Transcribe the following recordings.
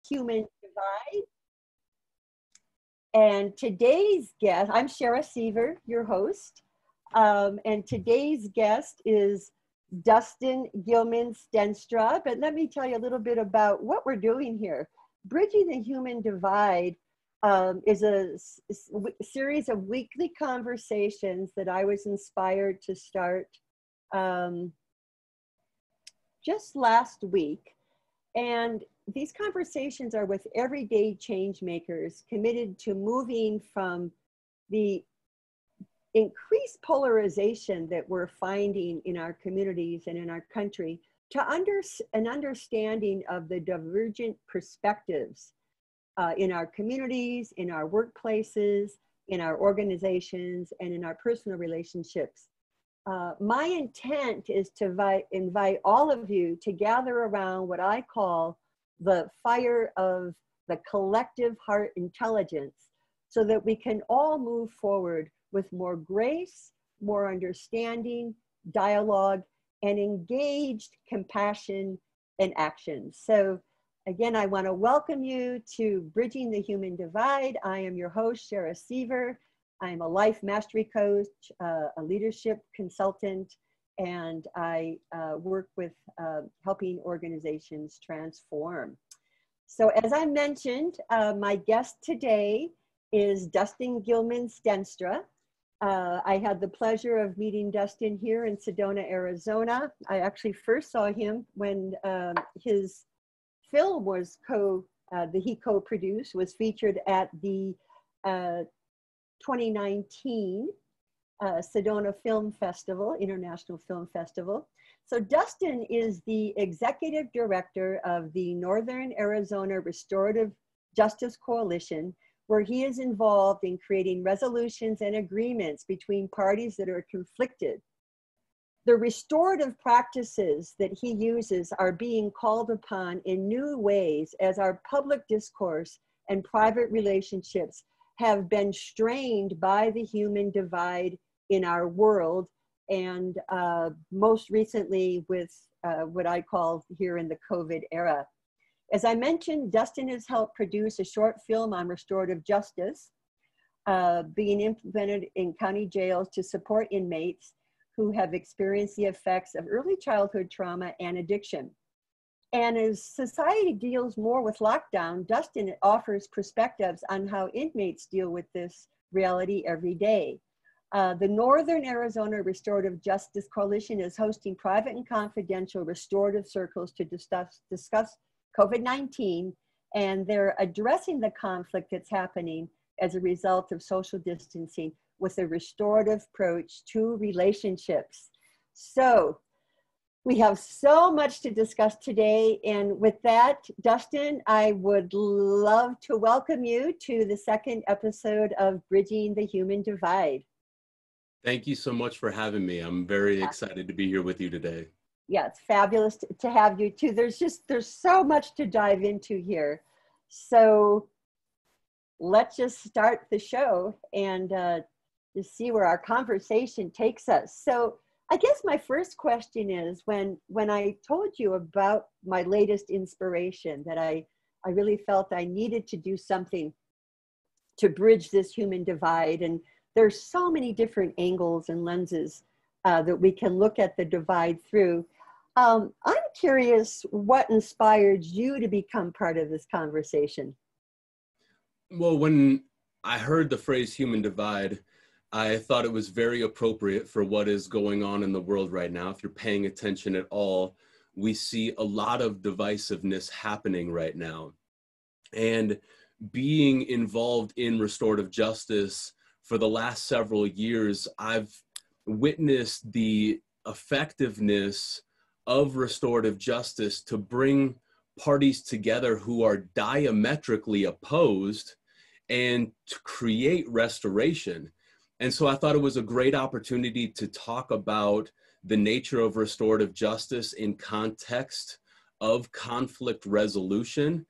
Human Divide. And today's guest, I'm Shera Sever, your host. And today's guest is Dustin Gilman Stienstra. But let me tell you a little bit about what we're doing here. Bridging the Human Divide is a series of weekly conversations that I was inspired to start just last week. And these conversations are with everyday change makers committed to moving from the increased polarization that we're finding in our communities and in our country to an understanding of the divergent perspectives in our communities, in our workplaces, in our organizations, and in our personal relationships. My intent is to invite all of you to gather around what I call the fire of the collective heart intelligence so that we can all move forward with more grace, more understanding, dialogue, and engaged compassion and action. So again, I want to welcome you to Bridging the Human Divide. I am your host, Shera Sever. I'm a life mastery coach, a leadership consultant, and I work with helping organizations transform. So as I mentioned, my guest today is Dustin Gilman Stienstra. I had the pleasure of meeting Dustin here in Sedona, Arizona. I actually first saw him when his film was he co-produced, was featured at the 2019 Sedona Film Festival, International Film Festival. So Dustin is the executive director of the Northern Arizona Restorative Justice Coalition, where he is involved in creating resolutions and agreements between parties that are conflicted. The restorative practices that he uses are being called upon in new ways as our public discourse and private relationships have been strained by the human divide in our world, and most recently with what I call here in the COVID era. As I mentioned, Dustin has helped produce a short film on restorative justice being implemented in county jails to support inmates who have experienced the effects of early childhood trauma and addiction. And as society deals more with lockdown, Dustin offers perspectives on how inmates deal with this reality every day. The Northern Arizona Restorative Justice Coalition is hosting private and confidential restorative circles to discuss COVID-19, and they're addressing the conflict that's happening as a result of social distancing with a restorative approach to relationships. So we have so much to discuss today. And with that, Dustin, I would love to welcome you to the second episode of Bridging the Human Divide. Thank you so much for having me. I'm very excited to be here with you today. Yeah, it's fabulous to have you too. There's so much to dive into here. So let's just start the show and just see where our conversation takes us. So I guess my first question is, when I told you about my latest inspiration, that I really felt I needed to do something to bridge this human divide, and there's so many different angles and lenses that we can look at the divide through. I'm curious what inspired you to become part of this conversation? Well, when I heard the phrase human divide, I thought it was very appropriate for what is going on in the world right now. If you're paying attention at all, we see a lot of divisiveness happening right now. And being involved in restorative justice for the last several years, I've witnessed the effectiveness of restorative justice to bring parties together who are diametrically opposed and to create restoration. And so I thought it was a great opportunity to talk about the nature of restorative justice in context of conflict resolution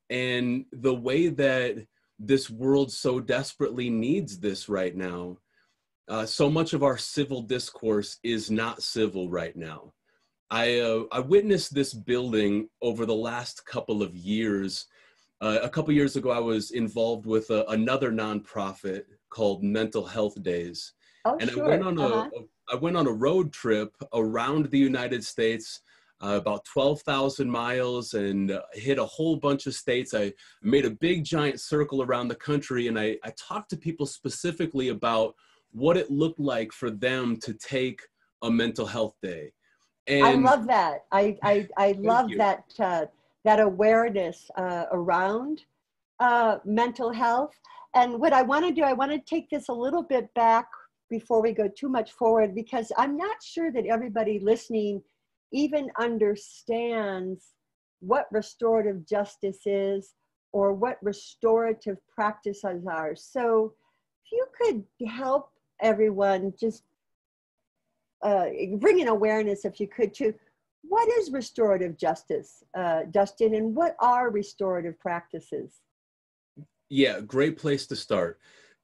and the way that this world so desperately needs this right now. So much of our civil discourse is not civil right now. I witnessed this building over the last couple of years A couple years ago, I was involved with another nonprofit called Mental Health Days. Oh, And sure. I went on a road trip around the United States, about 12,000 miles, and hit a whole bunch of states. I made a big giant circle around the country, and I talked to people specifically about what it looked like for them to take a mental health day. And I love that. I love you. that, that awareness around mental health. And what I want to do, I want to take this a little bit back before we go too much forward, because I'm not sure that everybody listening even understands what restorative justice is or what restorative practices are. So if you could help everyone just bring in awareness, if you could, to what is restorative justice, Dustin, and what are restorative practices? Yeah, great place to start.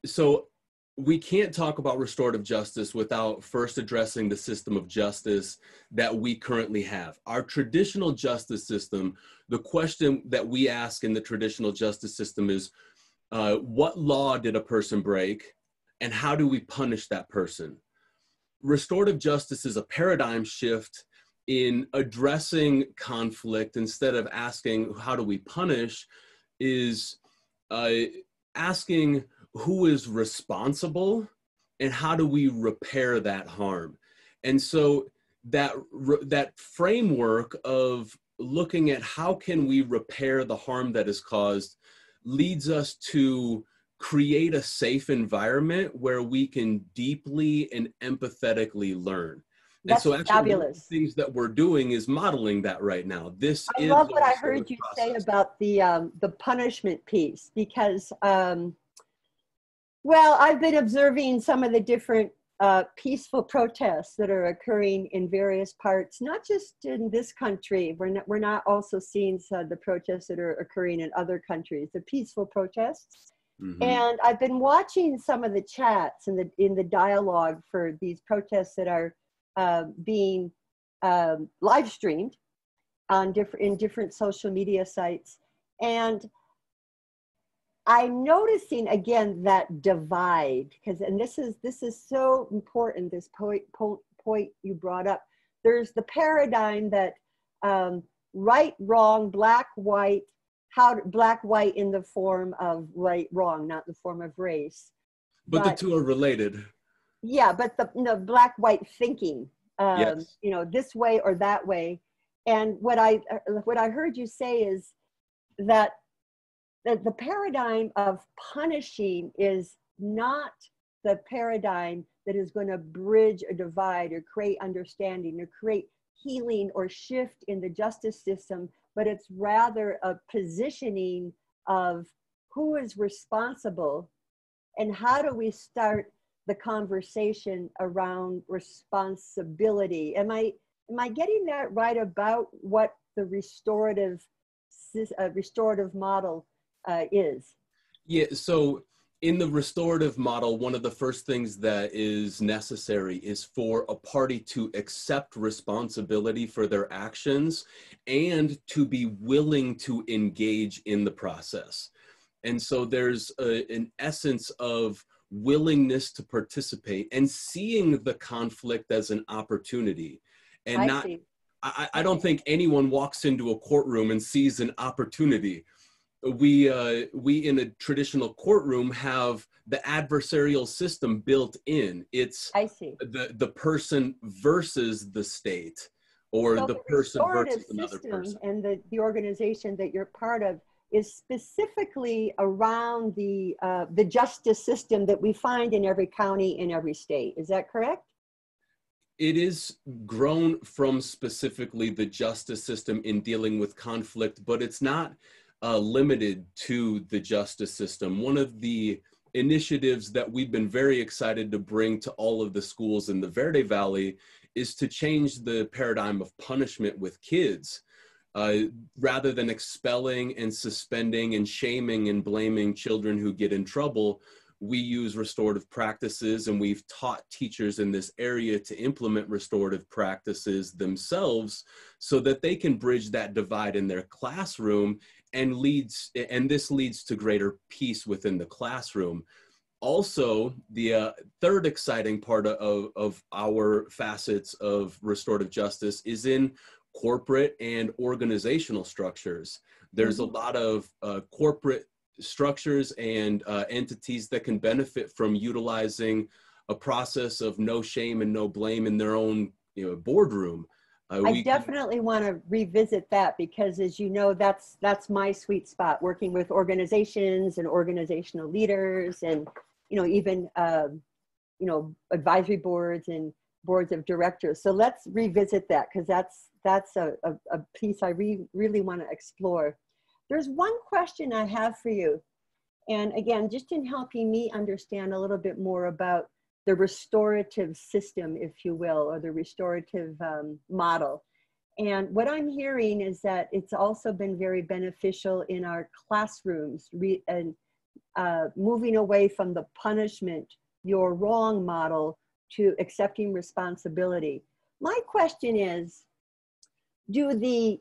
So we can't talk about restorative justice without first addressing the system of justice that we currently have. Our traditional justice system, the question that we ask in the traditional justice system is, what law did a person break, and how do we punish that person? Restorative justice is a paradigm shift in addressing conflict. Instead of asking, how do we punish, is asking who is responsible and how do we repair that harm. And so that framework of looking at how can we repair the harm that is caused leads us to create a safe environment where we can deeply and empathetically learn. And That's so actually fabulous. one of the things that we're doing is modeling that right now. This I is love the what I restorative heard you process. say about the punishment piece, because well, I've been observing some of the different peaceful protests that are occurring in various parts, not just in this country. We're not also seeing the protests that are occurring in other countries, the peaceful protests. Mm-hmm. And I've been watching some of the chats and in the dialogue for these protests that are being live streamed on different social media sites. And I'm noticing again that divide, and this is so important, this point you brought up. There's the paradigm that right, wrong, black, white, black, white in the form of right, wrong, not the form of race. But the two are related. Yeah, but the black, white thinking, Yes. you know, this way or that way. And what I heard you say is that the paradigm of punishing is not the paradigm that is going to bridge a divide or create understanding or create healing or shift in the justice system, but it's rather a positioning of who is responsible and how do we start the conversation around responsibility. Am I getting that right about what the restorative model is? Yeah, so in the restorative model, one of the first things that is necessary is for a party to accept responsibility for their actions and to be willing to engage in the process. And so there's an essence of willingness to participate and seeing the conflict as an opportunity. And I don't think anyone walks into a courtroom and sees an opportunity. We in a traditional courtroom have the adversarial system built in. It's the person versus the state, or so the person versus another person. And the organization that you're part of is specifically around the justice system that we find in every county, in every state. Is that correct? It is grown from specifically the justice system in dealing with conflict, but it's not limited to the justice system. One of the initiatives that we've been very excited to bring to all of the schools in the Verde Valley is to change the paradigm of punishment with kids. Rather than expelling and suspending and shaming and blaming children who get in trouble, we use restorative practices, and we've taught teachers in this area to implement restorative practices themselves so that they can bridge that divide in their classroom and this leads to greater peace within the classroom. Also, the third exciting part of our facets of restorative justice is in corporate and organizational structures. There's a lot of corporate structures and entities that can benefit from utilizing a process of no shame and no blame in their own boardroom. I definitely want to revisit that, because as you know, that's my sweet spot, working with organizations and organizational leaders, and even advisory boards and boards of directors. So let's revisit that, because that's a piece I really want to explore. There's one question I have for you, and again, just in helping me understand a little bit more about the restorative system, if you will, or the restorative model. And what I'm hearing is that it's also been very beneficial in our classrooms, and moving away from the punishment, you're wrong model, to accepting responsibility. My question is, do the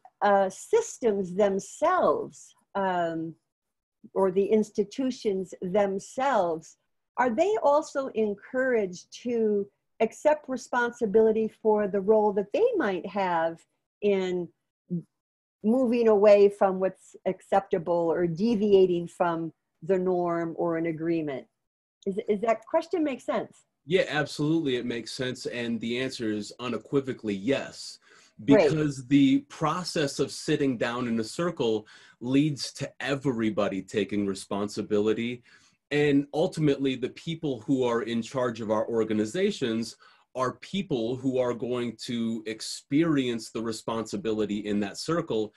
systems themselves, or the institutions themselves, are they also encouraged to accept responsibility for the role that they might have in moving away from what's acceptable or deviating from the norm or an agreement? Is that question make sense? Yeah, absolutely. It makes sense. And the answer is unequivocally yes, Great. because the process of sitting down in a circle leads to everybody taking responsibility. And ultimately, the people who are in charge of our organizations are people who are going to experience the responsibility in that circle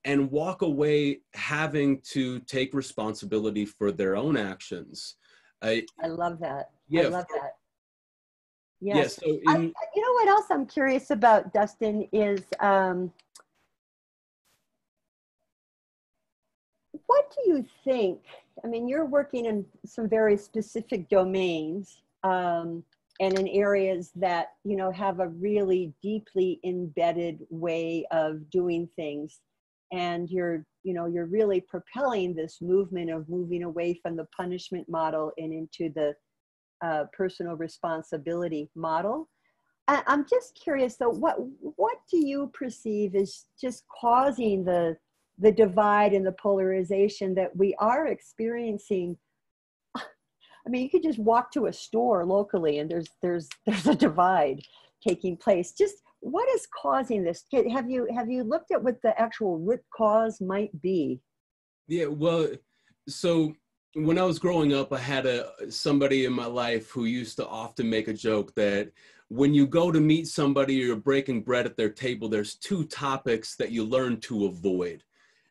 and walk away having to take responsibility for their own actions. I love that. Yeah, I love that. Yes. Yeah, so you know what else I'm curious about, Dustin, is what do you think? I mean, you're working in some very specific domains, and in areas that, have a really deeply embedded way of doing things. And you're really propelling this movement of moving away from the punishment model and into the personal responsibility model. I'm just curious, though, what do you perceive is just causing the divide and the polarization that we are experiencing? I mean, you could just walk to a store locally and there's a divide taking place. Just what is causing this? Have you looked at what the actual root cause might be? Yeah, well, so when I was growing up, I had somebody in my life who used to often make a joke that when you go to meet somebody or you're breaking bread at their table, there's two topics that you learn to avoid.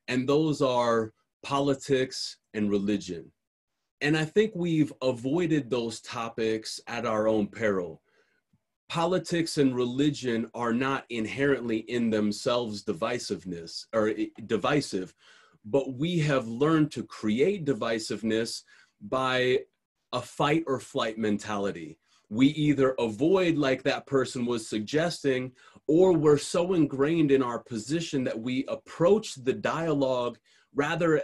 And those are politics and religion. And I think we've avoided those topics at our own peril. Politics and religion are not inherently in themselves divisive, but we have learned to create divisiveness by a fight or flight mentality. We either avoid, like that person was suggesting, or we're so ingrained in our position that we approach the dialogue rather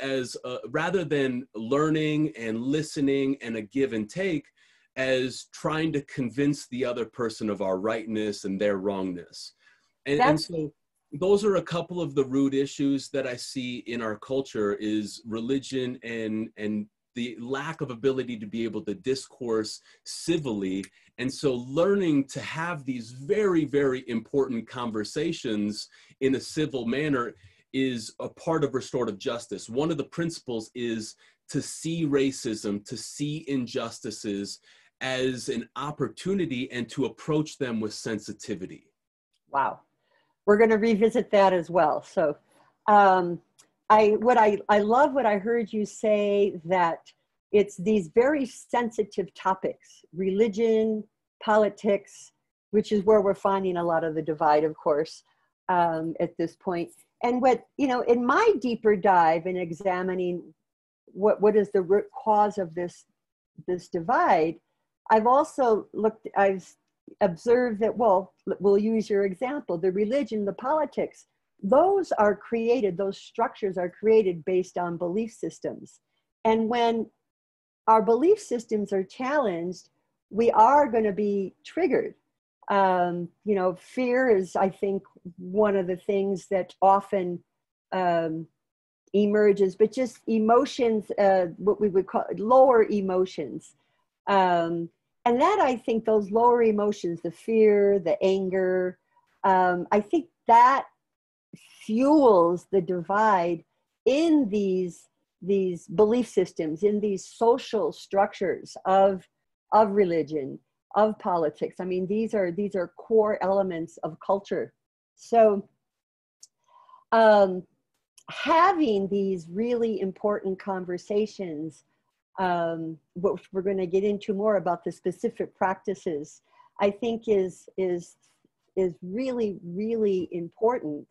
than learning and listening and a give and take, as trying to convince the other person of our rightness and their wrongness. And so those are a couple of the root issues that I see in our culture, is religion and the lack of ability to be able to discourse civilly. And so learning to have these very, very important conversations in a civil manner is a part of restorative justice. One of the principles is to see racism, to see injustices as an opportunity, and to approach them with sensitivity. Wow. We're going to revisit that as well. So I love what I heard you say, that it's these very sensitive topics, religion, politics, which is where we're finding a lot of the divide, of course, at this point. And what, in my deeper dive in examining what is the root cause of this divide, I've observed that, well, we'll use your example, the religion, the politics. those are created, those structures are created based on belief systems. And when our belief systems are challenged, we are going to be triggered. You know, fear is, I think, one of the things that often emerges, but just emotions, what we would call lower emotions. And that, I think, those lower emotions, the fear, the anger, I think that fuels the divide in these belief systems, in these social structures of religion, of politics. I mean, these are core elements of culture. So having these really important conversations, which we're going to get into more about the specific practices, I think is really, really important.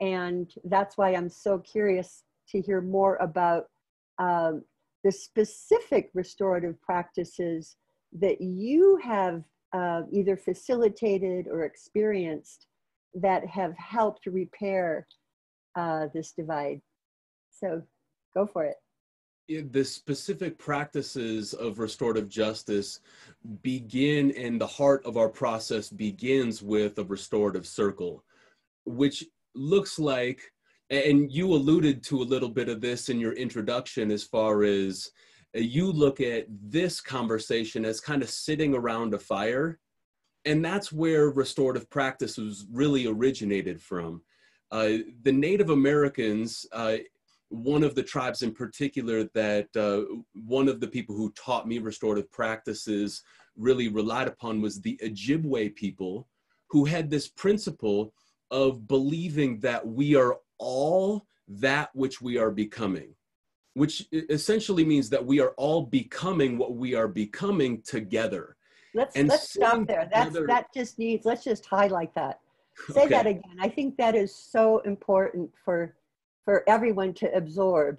And that's why I'm so curious to hear more about the specific restorative practices that you have either facilitated or experienced that have helped to repair this divide. So go for it. The specific practices of restorative justice begin, and the heart of our process begins with a restorative circle, which looks like, and you alluded to a little bit of this in your introduction, as far as you look at this conversation as kind of sitting around a fire. And that's where restorative practices really originated from. The Native Americans, one of the tribes in particular that one of the people who taught me restorative practices really relied upon was the Ojibwe people, who had this principle of believing that we are all that which we are becoming, which essentially means that we are all becoming what we are becoming together. Let's stop there. That just needs, let's just highlight that. Say that again. I think that is so important for everyone to absorb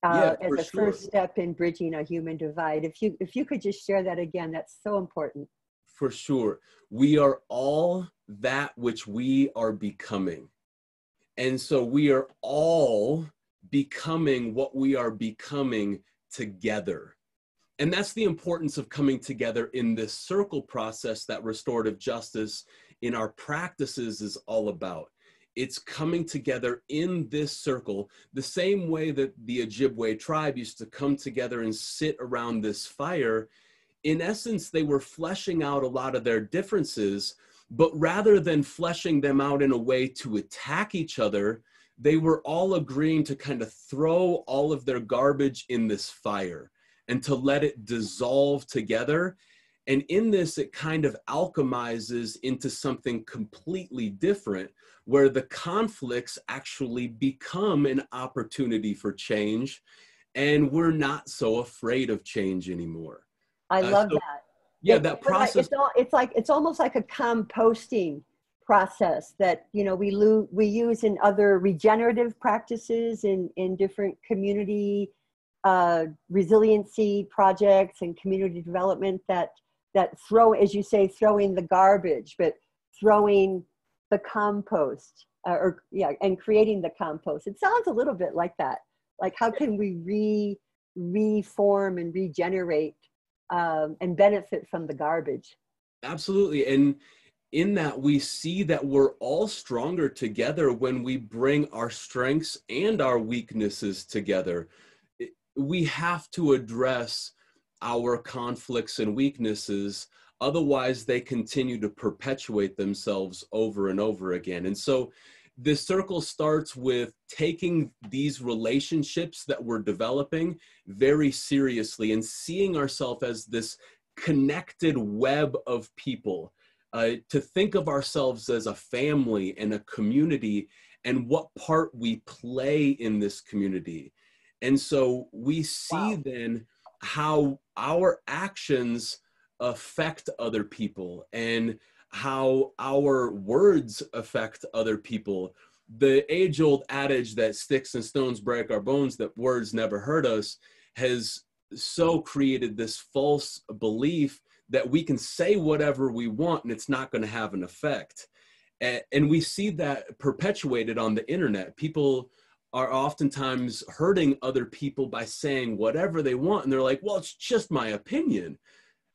as a first step in bridging a human divide. If you could just share that again, that's so important. For sure. We are all that which we are becoming. And so we are all becoming what we are becoming together. And that's the importance of coming together in this circle process that restorative justice in our practices is all about. It's coming together in this circle, the same way that the Ojibwe tribe used to come together and sit around this fire. In essence, they were fleshing out a lot of their differences, but rather than fleshing them out in a way to attack each other, they were all agreeing to kind of throw all of their garbage in this fire and to let it dissolve together. And in this, it kind of alchemizes into something completely different, where the conflicts actually become an opportunity for change, and we're not so afraid of change anymore. I love that. Yeah, that process. It's almost like a composting process that, you know, we use in other regenerative practices in different community resiliency projects and community development that throw, as you say, throwing the garbage, but throwing the compost and creating the compost. It sounds a little bit like that. Like, how can we reform and regenerate and benefit from the garbage? Absolutely. And in that, we see that we're all stronger together when we bring our strengths and our weaknesses together. We have to address our conflicts and weaknesses, otherwise they continue to perpetuate themselves over and over again. And so this circle starts with taking these relationships that we're developing very seriously and seeing ourselves as this connected web of people, to think of ourselves as a family and a community and what part we play in this community. And so we see then how our actions affect other people and how our words affect other people. The age-old adage that sticks and stones break our bones, that words never hurt us, has so created this false belief that we can say whatever we want and it's not going to have an effect. And we see that perpetuated on the internet. People are oftentimes hurting other people by saying whatever they want. And they're like, well, it's just my opinion.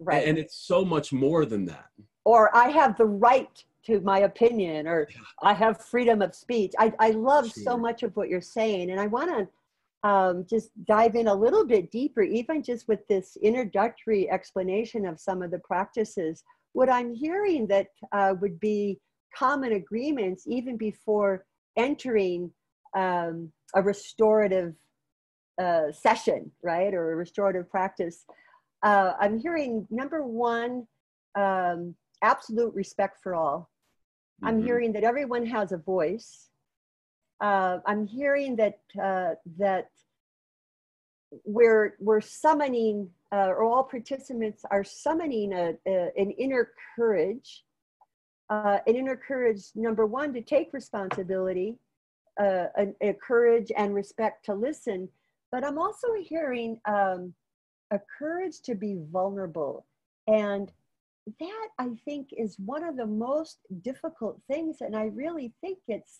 Right. And it's so much more than that. Or I have the right to my opinion, or I have freedom of speech. I love so much of what you're saying. And I want to just dive in a little bit deeper, even just with this introductory explanation of some of the practices. What I'm hearing that would be common agreements even before entering a restorative session, right? Or a restorative practice. I'm hearing, number one, absolute respect for all. I'm hearing that everyone has a voice. I'm hearing that that we're summoning, or all participants are summoning an inner courage. Number one, to take responsibility, a courage and respect to listen. But I'm also hearing a courage to be vulnerable. And that, I think, is one of the most difficult things. And I really think it's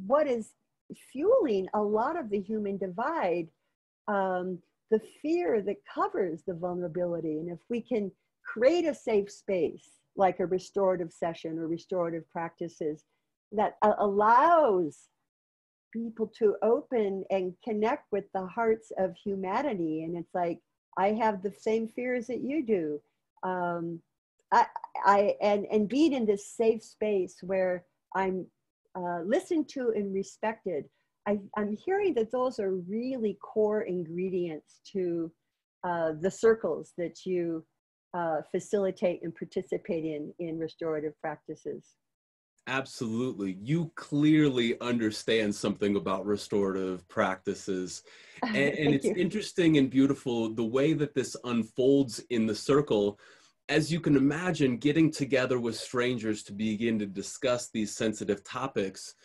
what is fueling a lot of the human divide, the fear that covers the vulnerability. And if we can create a safe space, like a restorative session or restorative practices, that allows people to open and connect with the hearts of humanity. And it's like, I have the same fears that you do. And being in this safe space where I'm listened to and respected, I'm hearing that those are really core ingredients to the circles that you facilitate and participate in restorative practices. Absolutely. You clearly understand something about restorative practices. And it's interesting and beautiful the way that this unfolds in the circle. As you can imagine, getting together with strangers to begin to discuss these sensitive topics,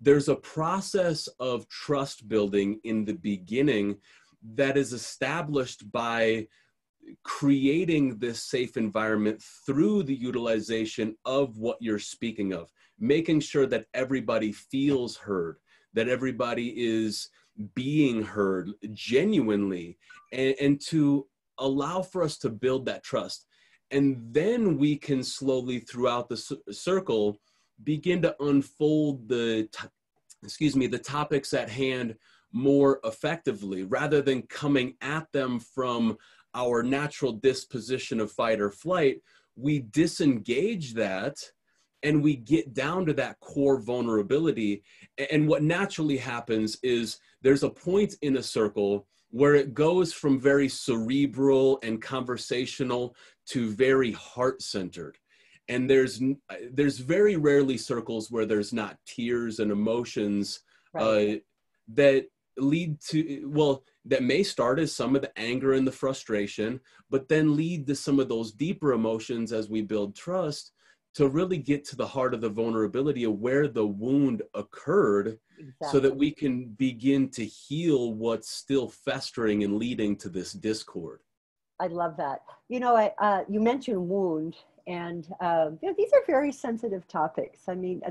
there's a process of trust building in the beginning that is established by creating this safe environment through the utilization of what you're speaking of, making sure that everybody feels heard, that everybody is being heard genuinely, and to allow for us to build that trust. And then we can slowly throughout the circle begin to unfold the topics at hand more effectively, rather than coming at them from our natural disposition of fight or flight. We disengage that and we get down to that core vulnerability. And what naturally happens is there's a point in a circle where it goes from very cerebral and conversational to very heart-centered. And there's very rarely circles where there's not tears and emotions, right, that lead to, well, that may start as some of the anger and the frustration, but then lead to some of those deeper emotions as we build trust to really get to the heart of the vulnerability of where the wound occurred. Exactly. So that we can begin to heal what's still festering and leading to this discord. I love that. You know, you mentioned wound, and you know, these are very sensitive topics. I mean,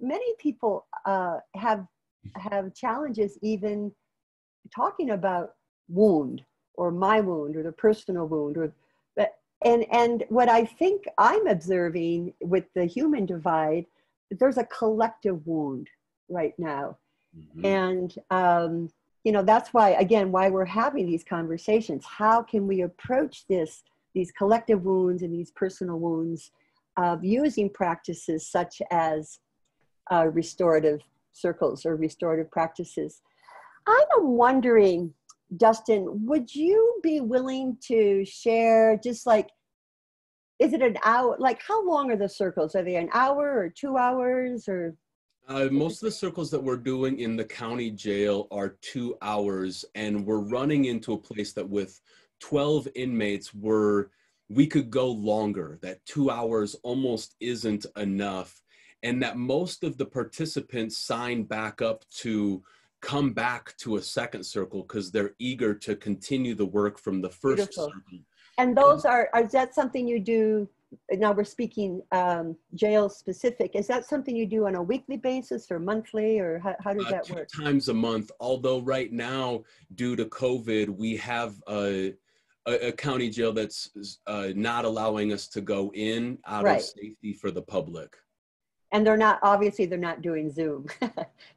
many people have challenges even talking about wound, or my wound, or the personal wound, or and what I think I'm observing with the human divide, there's a collective wound right now. Mm-hmm. And you know, that's why, again, why we're having these conversations. How can we approach these collective wounds and these personal wounds of using practices such as restorative circles or restorative practices? I'm wondering, Dustin, would you be willing to share, just like, is it an hour? Like, how long are the circles? Are they an hour or 2 hours, or? Most of the circles that we're doing in the county jail are 2 hours, and we're running into a place that with 12 inmates, we could go longer. That 2 hours almost isn't enough, and that most of the participants sign back up to come back to a second circle because they're eager to continue the work from the first circle. And those is that something you do now we're speaking jail specific, is that something you do on a weekly basis or monthly, or how does that work? 2 times a month, although right now, due to COVID, we have a county jail that's not allowing us to go in out of safety for the public. And they're not, obviously they're not doing Zoom,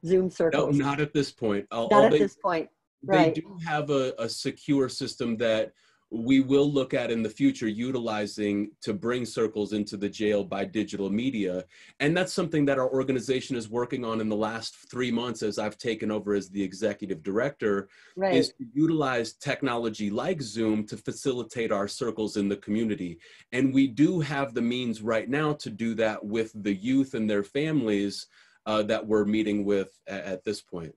Zoom circles. No, not at this point. Not at this point, right. They do have a secure system that we will look at in the future utilizing to bring circles into the jail by digital media. And that's something that our organization is working on in the last 3 months as I've taken over as the executive director, is to utilize technology like Zoom to facilitate our circles in the community. And we do have the means right now to do that with the youth and their families that we're meeting with at this point.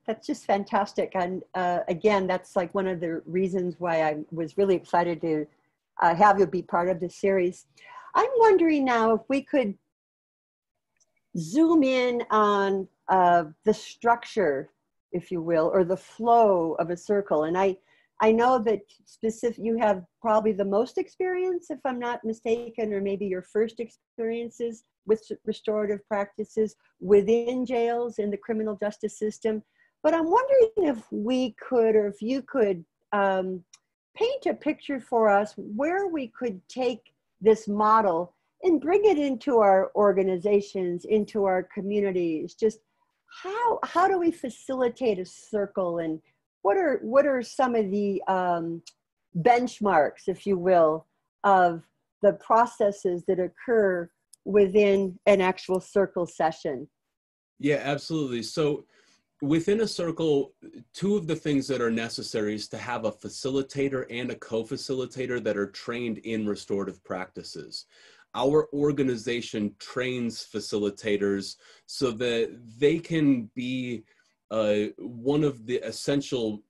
That's just fantastic. And again, that's like one of the reasons why I was really excited to have you be part of this series. I'm wondering now if we could zoom in on the structure, if you will, or the flow of a circle. And I know that you have probably the most experience, if I'm not mistaken, or maybe your first experiences with restorative practices within jails in the criminal justice system. But I'm wondering if we could, or if you could paint a picture for us where we could take this model and bring it into our organizations, into our communities. Just how do we facilitate a circle, and what are some of the benchmarks, if you will, of the processes that occur within an actual circle session? Yeah, absolutely. So within a circle, 2 of the things that are necessary is to have a facilitator and a co-facilitator that are trained in restorative practices. Our organization trains facilitators so that they can be one of the essential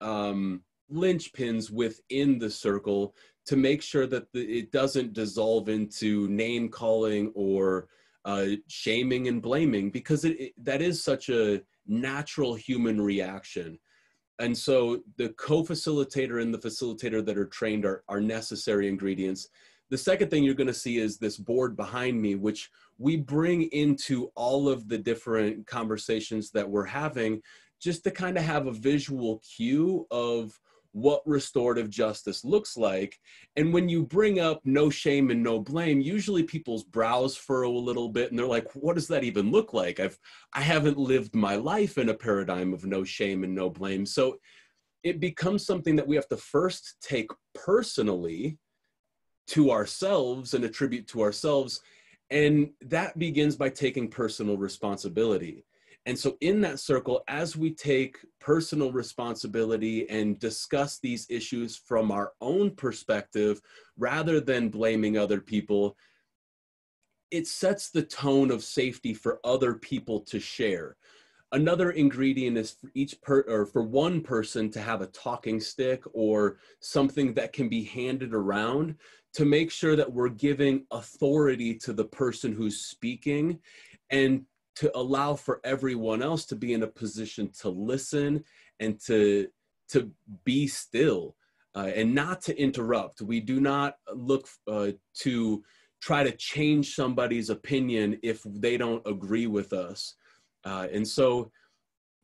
linchpins within the circle to make sure that it doesn't dissolve into name calling or shaming and blaming, because that is such a natural human reaction. And so the co-facilitator and the facilitator that are trained are necessary ingredients. The second thing you're going to see is this board behind me, which we bring into all of the different conversations that we're having, just to kind of have a visual cue of what restorative justice looks like. And when you bring up no shame and no blame, usually people's brows furrow a little bit and they're like, what does that even look like? I haven't lived my life in a paradigm of no shame and no blame. So it becomes something that we have to first take personally to ourselves and attribute to ourselves. And that begins by taking personal responsibility. And so in that circle, as we take personal responsibility and discuss these issues from our own perspective, rather than blaming other people, it sets the tone of safety for other people to share. Another ingredient is for one person to have a talking stick or something that can be handed around to make sure that we're giving authority to the person who's speaking, and to allow for everyone else to be in a position to listen and to be still and not to interrupt. We do not look to try to change somebody's opinion if they don't agree with us. And so,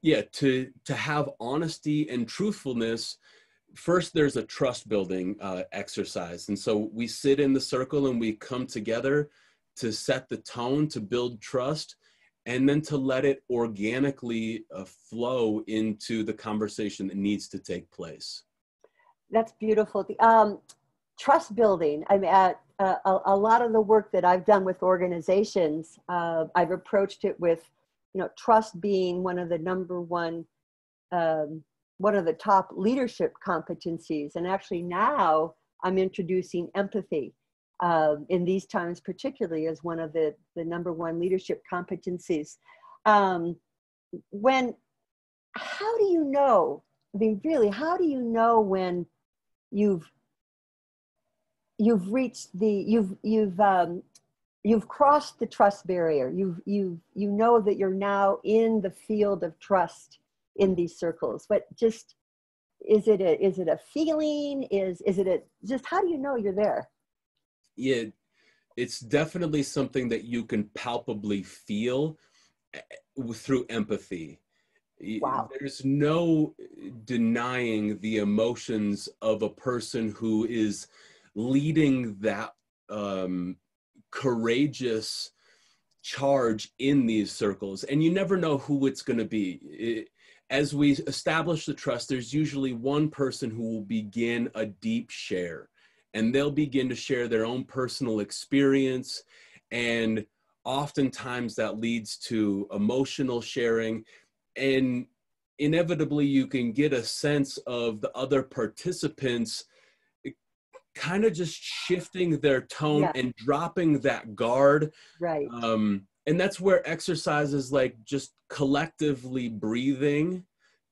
yeah, to have honesty and truthfulness, first there's a trust building exercise. And so we sit in the circle and we come together to set the tone, to build trust, and then to let it organically flow into the conversation that needs to take place. That's beautiful. Trust building. I mean, a lot of the work that I've done with organizations, I've approached it with, trust being one of the one of the top leadership competencies. And actually now I'm introducing empathy in these times, particularly as one of the number 1 leadership competencies. How do you know, I mean, really, how do you know when you've reached you've crossed the trust barrier? You know that you're now in the field of trust in these circles. But just, is it a feeling? Is it just, how do you know you're there? Yeah, it's definitely something that you can palpably feel through empathy. Wow. There's no denying the emotions of a person who is leading that courageous charge in these circles, and you never know who it's going to be. As we establish the trust, there's usually one person who will begin a deep share, and they'll begin to share their own personal experience, and oftentimes that leads to emotional sharing, and inevitably you can get a sense of the other participants kind of just shifting their tone Yeah, and dropping that guard. right. And that's where exercises like just collectively breathing,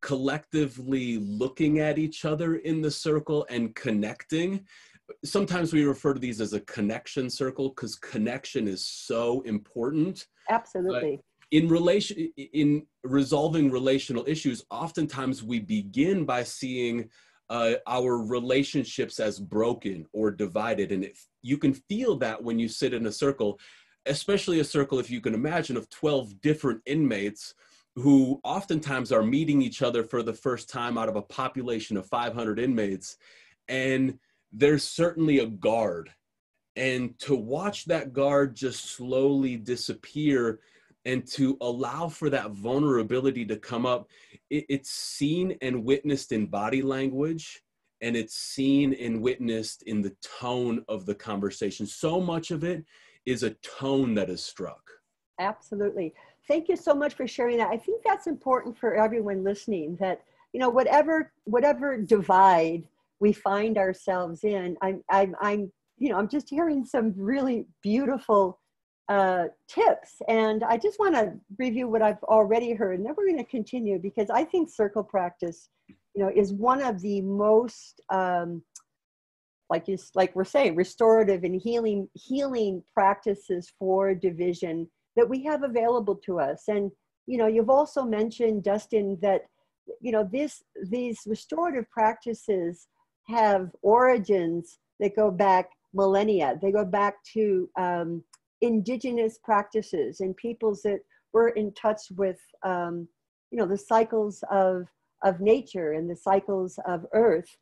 collectively looking at each other in the circle and connecting. Sometimes we refer to these as a connection circle because connection is so important. Absolutely. In resolving relational issues, oftentimes we begin by seeing our relationships as broken or divided, and you can feel that when you sit in a circle, especially a circle, if you can imagine, of 12 different inmates who oftentimes are meeting each other for the first time out of a population of 500 inmates, and there's certainly a guard, and to watch that guard just slowly disappear and to allow for that vulnerability to come up, it's seen and witnessed in body language, and it's seen and witnessed in the tone of the conversation. So much of it is a tone that is struck. Absolutely. Thank you so much for sharing that. I think that's important for everyone listening, that, you know, whatever divide we find ourselves in, I'm just hearing some really beautiful tips. And I just want to review what I've already heard, and then we're going to continue, because I think circle practice, you know, is one of the most, like we're saying, restorative and healing practices for division that we have available to us. And, you know, you've also mentioned, Dustin, that, you know, these restorative practices have origins that go back millennia. They go back to indigenous practices and peoples that were in touch with, you know, the cycles of nature and the cycles of earth.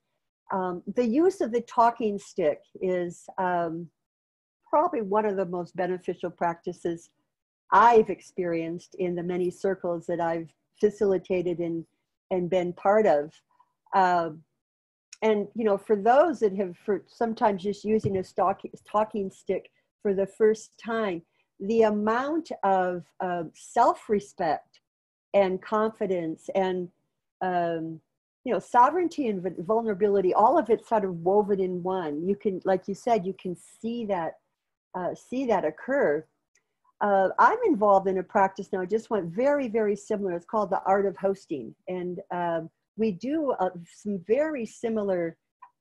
The use of the talking stick is probably one of the most beneficial practices I've experienced in the many circles that I've facilitated and been part of. And, you know, for those that have, for sometimes just using a talking stick for the first time, the amount of self-respect and confidence and, you know, sovereignty and vulnerability, all of it sort of woven in one. You can, like you said, you can see that occur. I'm involved in a practice now, just went very, very similar. It's called the art of hosting. And we do some very similar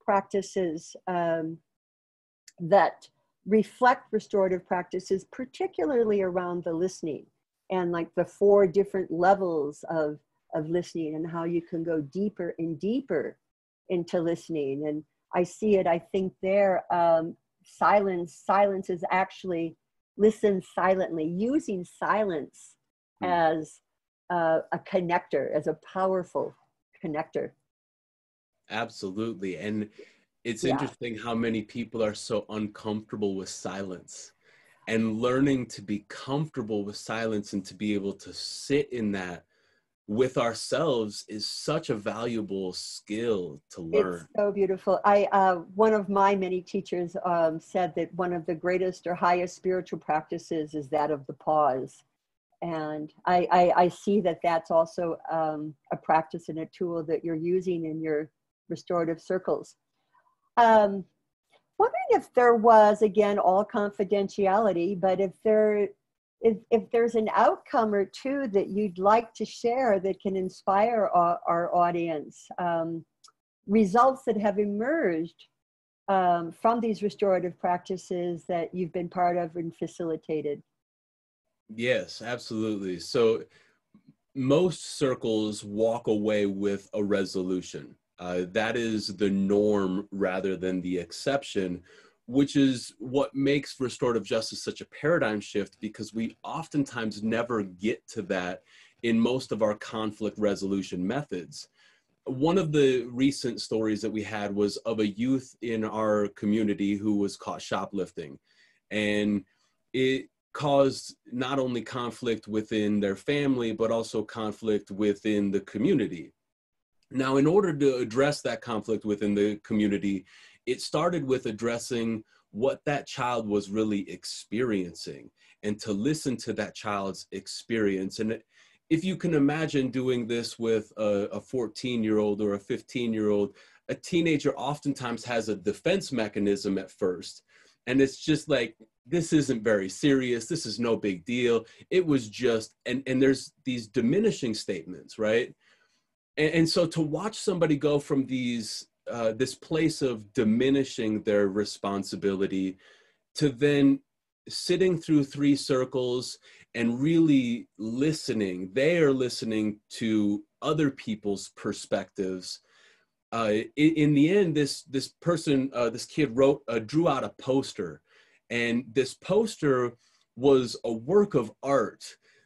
practices that reflect restorative practices, particularly around the listening and like the 4 different levels of listening, and how you can go deeper and deeper into listening. And I see it, I think there, silence is actually listen silently, using silence as a connector, as a powerful connector. Absolutely. And it's Yeah, interesting how many people are so uncomfortable with silence, and learning to be comfortable with silence and to be able to sit in that with ourselves is such a valuable skill to it's learn. so beautiful. One of my many teachers said that one of the greatest or highest spiritual practices is that of the pause. And I see that that's also a practice and a tool that you're using in your restorative circles. Wondering if there was, again, all confidentiality, but if there's an outcome or two that you'd like to share that can inspire our audience, results that have emerged from these restorative practices that you've been part of and facilitated. Yes, absolutely. So most circles walk away with a resolution. That is the norm rather than the exception, which is what makes restorative justice such a paradigm shift, because we oftentimes never get to that in most of our conflict resolution methods. One of the recent stories that we had was of a youth in our community who was caught shoplifting, and it caused not only conflict within their family, but also conflict within the community. Now, in order to address that conflict within the community, it started with addressing what that child was really experiencing, and to listen to that child's experience. And if you can imagine doing this with a 14-year-old or a 15-year-old, a teenager oftentimes has a defense mechanism at first. And it's just like, this isn't very serious. This is no big deal. It was just, and there's these diminishing statements, right? And so to watch somebody go from this place of diminishing their responsibility to then sitting through 3 circles and really listening, they are listening to other people's perspectives. In the end, this kid drew out a poster, and this poster was a work of art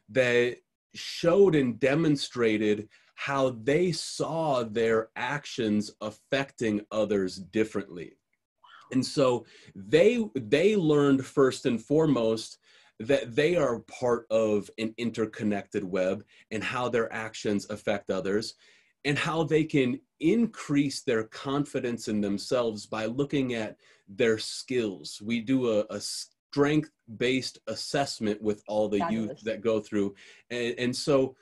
that showed and demonstrated how they saw their actions affecting others differently. And so they learned first and foremost that they are part of an interconnected web, and how their actions affect others, and how they can increase their confidence in themselves by looking at their skills. We do a strength-based assessment with all the youth that go through. And so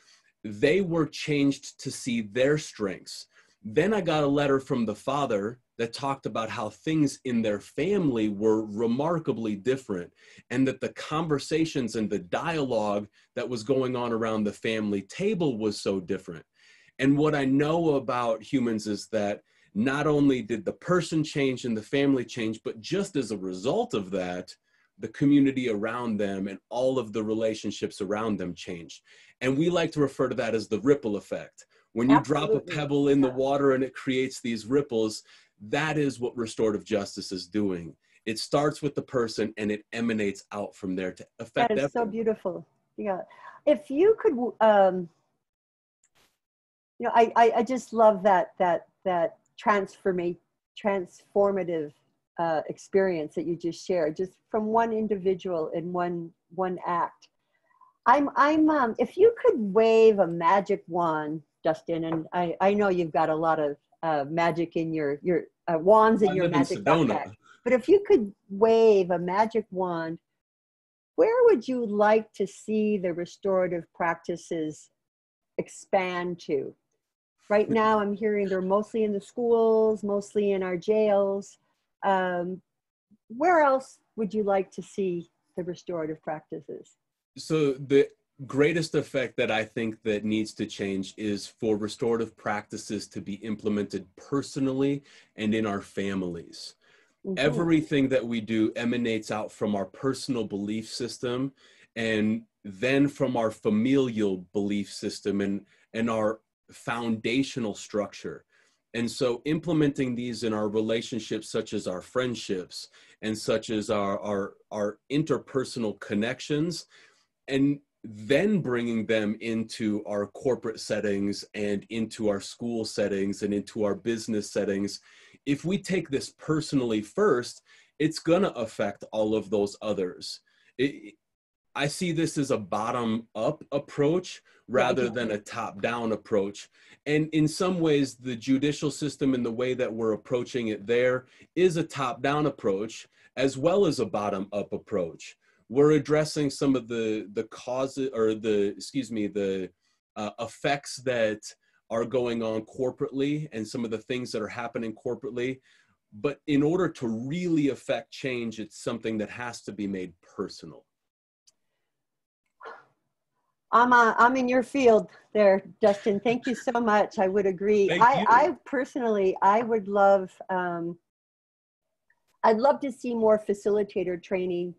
they were changed to see their strengths. Then I got a letter from the father that talked about how things in their family were remarkably different, and that the conversations and the dialogue that was going on around the family table was so different. And what I know about humans is that not only did the person change and the family change, but just as a result of that, the community around them and all of the relationships around them changed. And we like to refer to that as the ripple effect. When you drop a pebble in the water and it creates these ripples, that is what restorative justice is doing. It starts with the person and it emanates out from there to affect everyone. That is so beautiful. Yeah. If you could, I just love that transformative experience that you just shared, just from one individual in one act. If you could wave a magic wand, Dustin, and I know you've got a lot of magic in your wands in your magic backpack, but if you could wave a magic wand, where would you like to see the restorative practices expand to? Right now, I'm hearing they're mostly in the schools, mostly in our jails. Where else would you like to see the restorative practices? So the greatest effect that I think that needs to change is for restorative practices to be implemented personally and in our families. Mm-hmm. Everything that we do emanates out from our personal belief system, and then from our familial belief system and our foundational structure. And so implementing these in our relationships, such as our friendships and such as our interpersonal connections, and then bringing them into our corporate settings and into our school settings and into our business settings. If we take this personally first, it's going to affect all of those others. I see this as a bottom-up approach rather than a top-down approach. And in some ways, the judicial system and the way that we're approaching it there is a top-down approach as well as a bottom-up approach. We're addressing some of the causes, or the effects that are going on corporately and some of the things that are happening corporately. But in order to really affect change, it's something that has to be made personal. I'm in your field there, Dustin. Thank you so much. I would agree. I personally, would love, I'd love to see more facilitator training.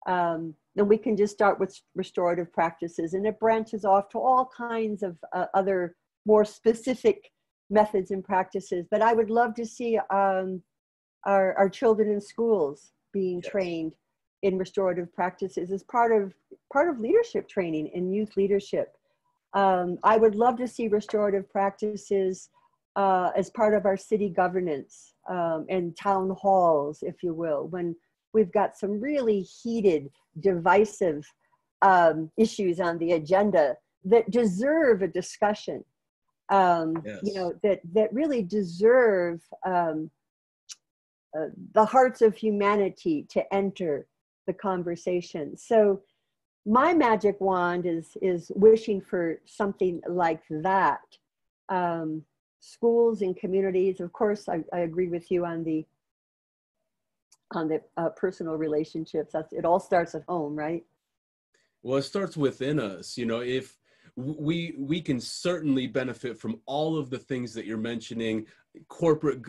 And we can just start with restorative practices, and it branches off to all kinds of other more specific methods and practices. But I would love to see our children in schools being Yes. trained in restorative practices as part of leadership training and youth leadership. I would love to see restorative practices as part of our city governance and town halls, if you will, when we've got some really heated, divisive issues on the agenda that deserve a discussion, Yes. you know, that really deserve the hearts of humanity to enter the conversation. So my magic wand is wishing for something like that. Schools and communities, of course, I agree with you on the personal relationships. It all starts at home, right? Well, it starts within us. You know, if we can certainly benefit from all of the things that you're mentioning, corporate,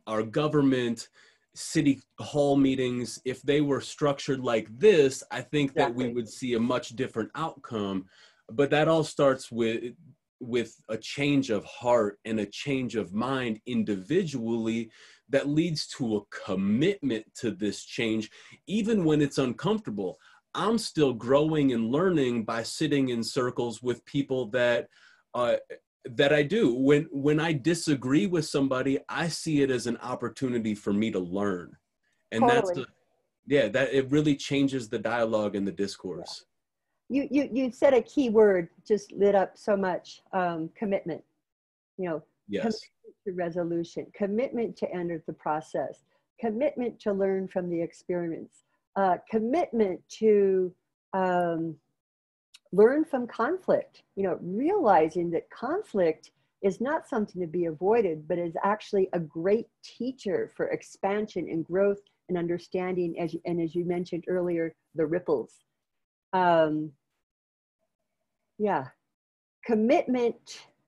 our government, city hall meetings. If they were structured like this, I think that we would see a much different outcome. But that all starts with a change of heart and a change of mind individually that leads to a commitment to this change, even when it's uncomfortable. I'm still growing and learning by sitting in circles with people that I do. When I disagree with somebody, I see it as an opportunity for me to learn. And Totally. that it really changes the dialogue and the discourse. Yeah. You said a key word, just lit up so much, commitment, you know, Yes. Commitment to resolution, commitment to enter the process, commitment to learn from the experience, commitment to learn from conflict, you know, realizing that conflict is not something to be avoided, but is actually a great teacher for expansion and growth and understanding, as you mentioned earlier, the ripples. Yeah, commitment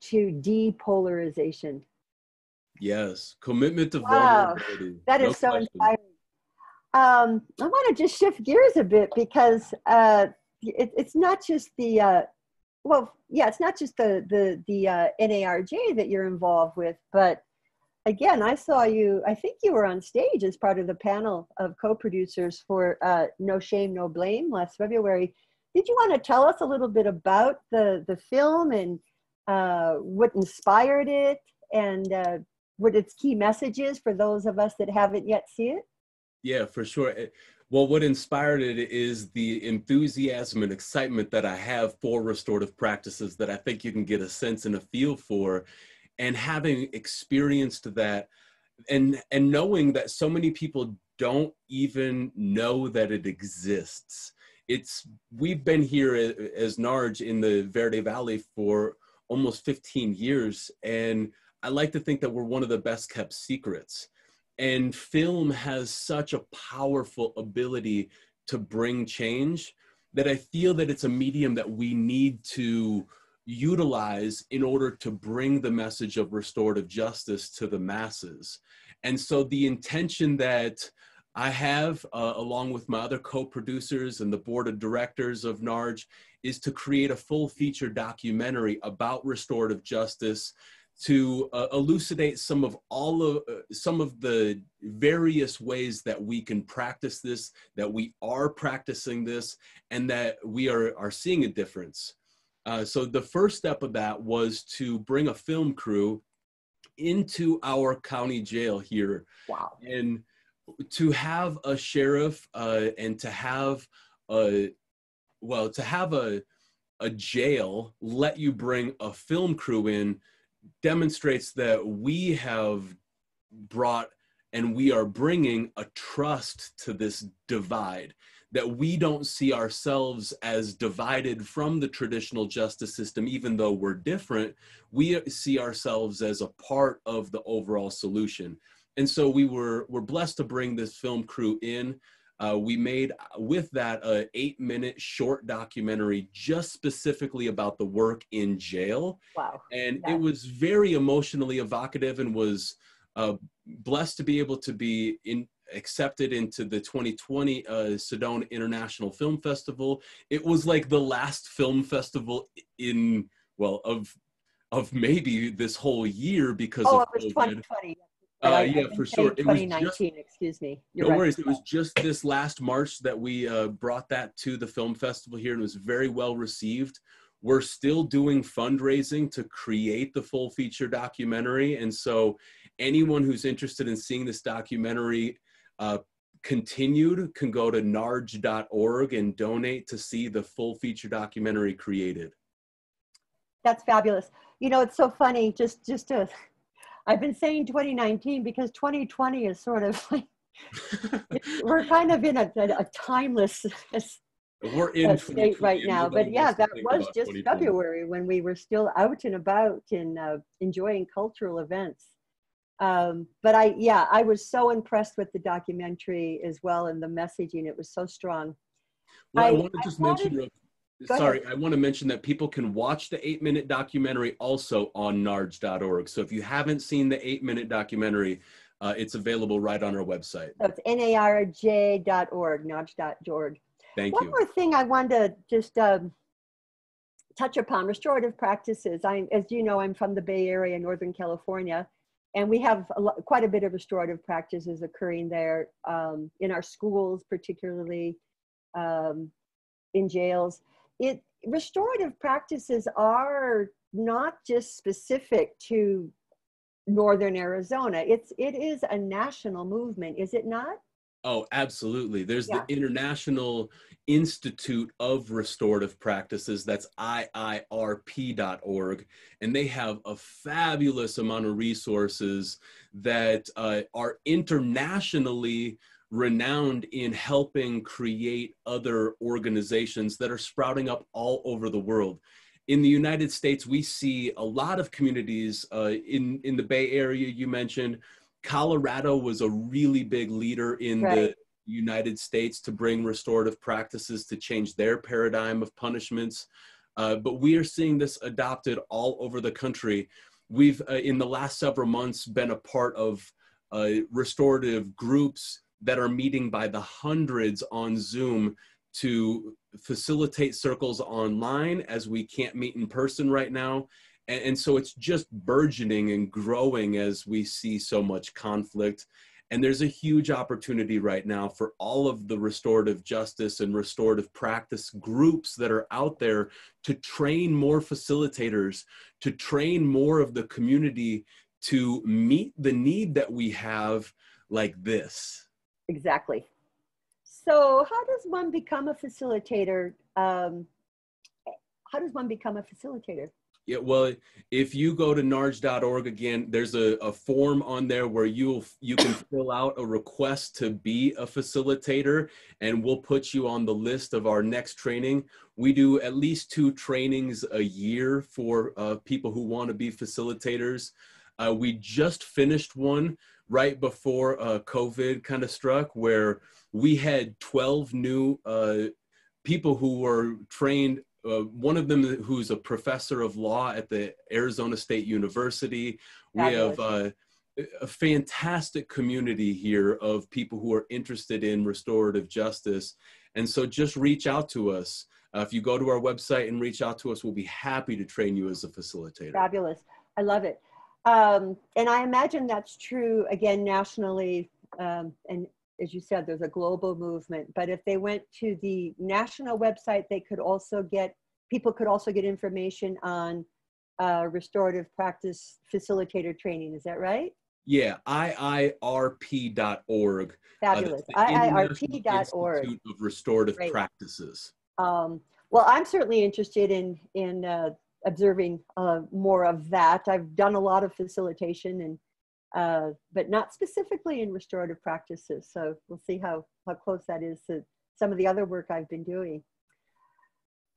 to depolarization. Yes, commitment to Wow, vulnerability. that No is so question. inspiring. I want to just shift gears a bit because it's not just the it's not just the NARJ that you're involved with, but again, I saw you. I think you were on stage as part of the panel of co-producers for No Shame, No Blame last February. Did you want to tell us a little bit about the film and what inspired it and what its key message is for those of us that haven't yet seen it? Yeah, for sure. Well, what inspired it is the enthusiasm and excitement that I have for restorative practices that I think you can get a sense and a feel for. And having experienced that and knowing that so many people don't even know that it exists. We've been here as NARJ in the Verde Valley for almost 15 years. And I like to think that we're one of the best kept secrets. And film has such a powerful ability to bring change that I feel that it's a medium that we need to utilize in order to bring the message of restorative justice to the masses. And so the intention that I have, along with my other co-producers and the board of directors of NARJ, is to create a full feature documentary about restorative justice to elucidate some of the various ways that we can practice this, that we are practicing this, and that we are seeing a difference. So the first step of that was to bring a film crew into our county jail here. Wow. And to have a sheriff and to have a jail let you bring a film crew in demonstrates that we have brought and we are bringing a trust to this divide, that we don't see ourselves as divided from the traditional justice system, even though we're different. We see ourselves as a part of the overall solution. And so we're blessed to bring this film crew in. We made with that an 8-minute short documentary just specifically about the work in jail. Wow. And it was very emotionally evocative and was blessed to be able to be accepted into the 2020 Sedona International Film Festival. It was like the last film festival of maybe this whole year because of it was COVID. 2020. But Yeah, I've been for saying sure. It was 2019, excuse me. You're no right. worries. It was just this last March that we brought that to the film festival here, and it was very well received. We're still doing fundraising to create the full feature documentary. And so anyone who's interested in seeing this documentary continued can go to narj.org and donate to see the full feature documentary created. That's fabulous. You know, it's so funny, I've been saying 2019 because 2020 is sort of like, we're kind of in a timeless We're in state 2020 right and now. nobody But yeah, wants to that think was about just 2020. February when we were still out and about and enjoying cultural events. But I was so impressed with the documentary as well, and the messaging. It was so strong. Well, I I want to just mention, Go ahead. I want to mention that people can watch the 8-minute documentary also on narj.org. So if you haven't seen the 8-minute documentary, it's available right on our website. So it's narj.org, narj.org. Thank One you. more thing I wanted to just touch upon, restorative practices. As you know, I'm from the Bay Area, Northern California, and we have quite a bit of restorative practices occurring there in our schools, particularly in jails. Restorative practices are not just specific to Northern Arizona. It is a national movement, is it not? Oh, absolutely. There's Yeah. the International Institute of Restorative Practices. That's IIRP.org. And they have a fabulous amount of resources that are internationally renowned in helping create other organizations that are sprouting up all over the world. In the United States, we see a lot of communities in the Bay Area you mentioned. Colorado was a really big leader in the United States to bring restorative practices to change their paradigm of punishments. But we are seeing this adopted all over the country. We've, in the last several months, been a part of restorative groups that are meeting by the hundreds on Zoom to facilitate circles online, as we can't meet in person right now. And so it's just burgeoning and growing as we see so much conflict. And there's a huge opportunity right now for all of the restorative justice and restorative practice groups that are out there to train more facilitators, to train more of the community to meet the need that we have like this. Exactly. So how does one become a facilitator? Yeah, well, if you go to narj.org again, there's a form on there where you can fill out a request to be a facilitator, and we'll put you on the list of our next training. We do at least 2 trainings a year for people who want to be facilitators. We just finished one right before COVID kind of struck, where we had 12 new people who were trained. One of them who's a professor of law at the Arizona State University. We have a fantastic community here of people who are interested in restorative justice. And so just reach out to us. If you go to our website and reach out to us, we'll be happy to train you as a facilitator. Fabulous. I love it. And I imagine that's true, again, nationally. And as you said, there's a global movement. But if they went to the national website, people could also get information on restorative practice facilitator training. Is that right? Yeah, IIRP.org. Fabulous. IIRP.org. Institute of Restorative Practices. Well, I'm certainly interested in observing more of that. I've done a lot of facilitation, and but not specifically in restorative practices. So we'll see how close that is to some of the other work I've been doing.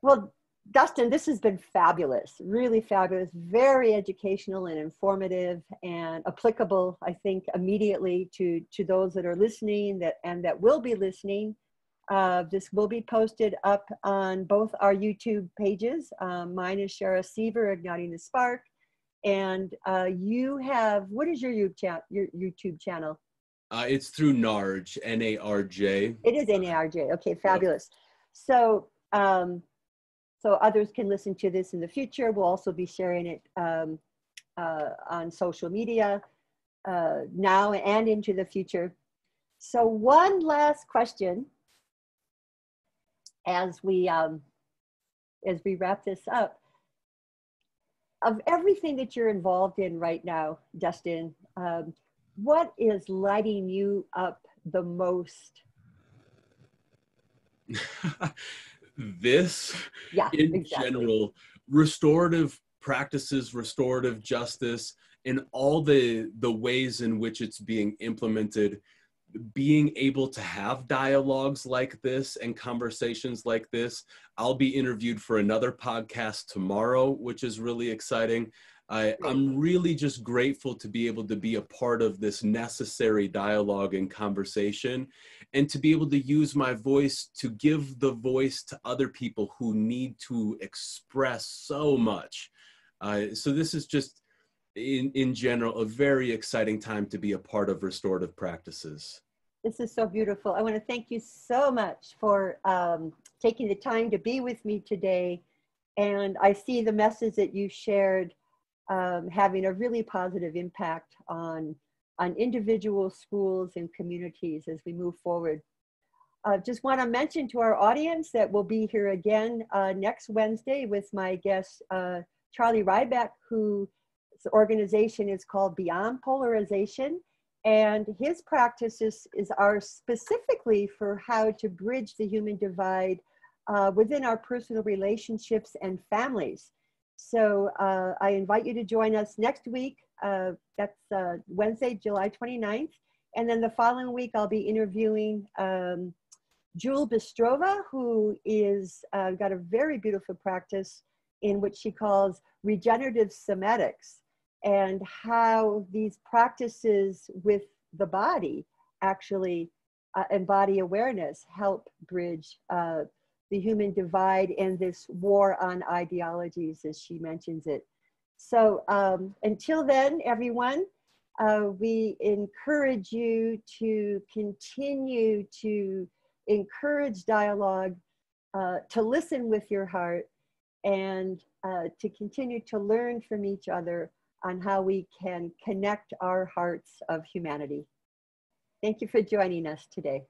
Well, Dustin, this has been fabulous, really fabulous, very educational and informative and applicable, I think, immediately to those that are listening that will be listening. This will be posted up on both our YouTube pages. Mine is Shera Sever, Igniting the Spark. And you have, what is your YouTube channel? It's through NARJ, N-A-R-J. It is N-A-R-J. Okay, fabulous. Yep. So others can listen to this in the future. We'll also be sharing it on social media. now and into the future. So one last question as we wrap this up. Of everything that you're involved in right now, Dustin, what is lighting you up the most? This, yeah, in exactly. general, restorative practices, restorative justice, and all the ways in which it's being implemented, being able to have dialogues like this and conversations like this. I'll be interviewed for another podcast tomorrow, which is really exciting. I'm really just grateful to be able to be a part of this necessary dialogue and conversation, and to be able to use my voice to give the voice to other people who need to express so much. So this is just, in general, a very exciting time to be a part of restorative practices. This is so beautiful. I want to thank you so much for taking the time to be with me today. And I see the message that you shared having a really positive impact on individual schools and communities as we move forward. Just want to mention to our audience that we'll be here again next Wednesday with my guest, Charlie Ryback, whose organization is called Beyond Polarization. And his practices are specifically for how to bridge the human divide within our personal relationships and families. So I invite you to join us next week. That's Wednesday, July 29th. And then the following week, I'll be interviewing Jewel Bistrova, who is got a very beautiful practice in which she calls regenerative somatics, and how these practices with the body actually and body awareness help bridge the human divide and this war on ideologies, as she mentions it. So until then, everyone, we encourage you to continue to encourage dialogue, to listen with your heart, and to continue to learn from each other on how we can connect our hearts of humanity. Thank you for joining us today.